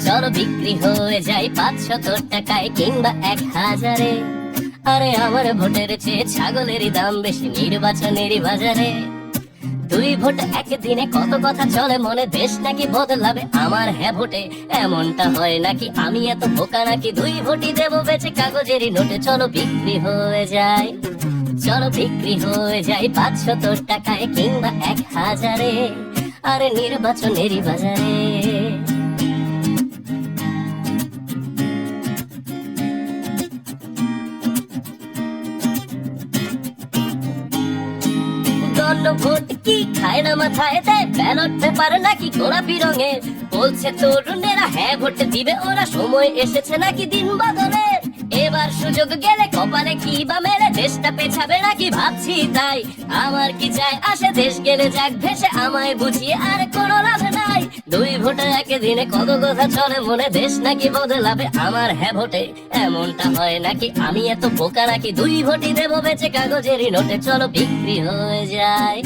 চলো বিক্রি হয়ে যায় 500 টাকায় কিংবা 1000-এ। আরে আমার ভোটের চেয়ে ছাগলেরই দাম বেশি নির্বাচনেরই বাজারে। 2 ভোট একদিনে কত কথা চলে মনে, দেশ নাকি বদলাবে আমার হ্যাঁ ভোটে। এমনটা হয় নাকি আমি এত বোকা নাকি, 2 ভোটই দেবো বেচে কাগজেরই নোটে। চলো বিক্রি হয়ে যায়, চলো বিক্রি হয়ে যায় 500 টাকায় কিংবা 1000-এ। আরে নির্বাচনেরই বাজারে। গণভোট কি খায় না মাথায় দেয়, ব্যালট পেপার নাকি গোলাপি রঙের। বলছে তরুণেরা হ্যাঁ ভোট দিবে ওরা, সময় এসেছে নাকি দিন বদলের। এবার সুযোগ গেলে কপালে কি বা মেলে, দেশটা পেছাবে নাকি ভাবছি তাই। আমার কি চাই আসে, দেশ গেলে যাক ভেসে, আমায় বুঝিয়ে আর কোনো লাভ নাই। 2 ভোটে একদিনে কত কথা চলে মনে, দেশ নাকি বদলাবে আমার হ্যাঁ ভোটে। এমনটা হয় নাকি আমি এত বোকা নাকি, 2 ভোটই দেবো বেচে কাগজেরই নোটে। চলো বিক্রি হয়ে যায়,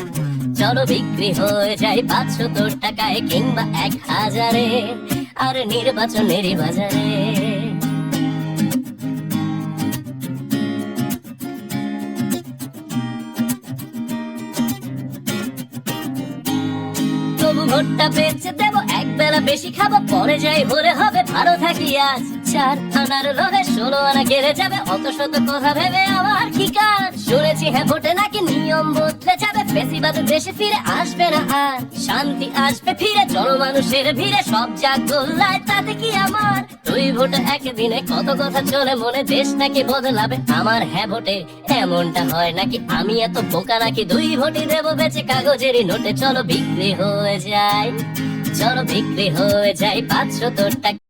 চলো বিক্রি হয়ে যায় 500 টাকায় কিংবা 1000-এ। আর নির্বাচনেরই বাজারে। তবু ভোটটা বেচে দেবো, এক বেলা বেশি খাবো, পরে যাই ভরে হবে ভালো থাকি আজ। 4 আনার লোভে 16 আনা গেলে যাবে, অত শত কথা ভেবে আমার কি কাজ। শুনেছি হ্যাঁ ভোটে নাকি নিয়ম বদলে যাবে, বেশিরভাগ দেশে ফিরে আসবে না আর। শান্তি আসবে ফিরে জনমানুষের ভিড়ে, সব যাক গোল্লায় তাতে কি আমার। 2 ভোটে একদিনে কত কথা চলে মনে, দেশ নাকি বদলাবে আমার হ্যাঁ ভোটে। এমনটা হয় নাকি আমি এত বোকা নাকি, 2 ভোটই দেবো বেচে কাগজেরই নোটে। চলো বিক্রি হয়ে যায়, চলো বিক্রি হয়ে যায় 500 টাকা।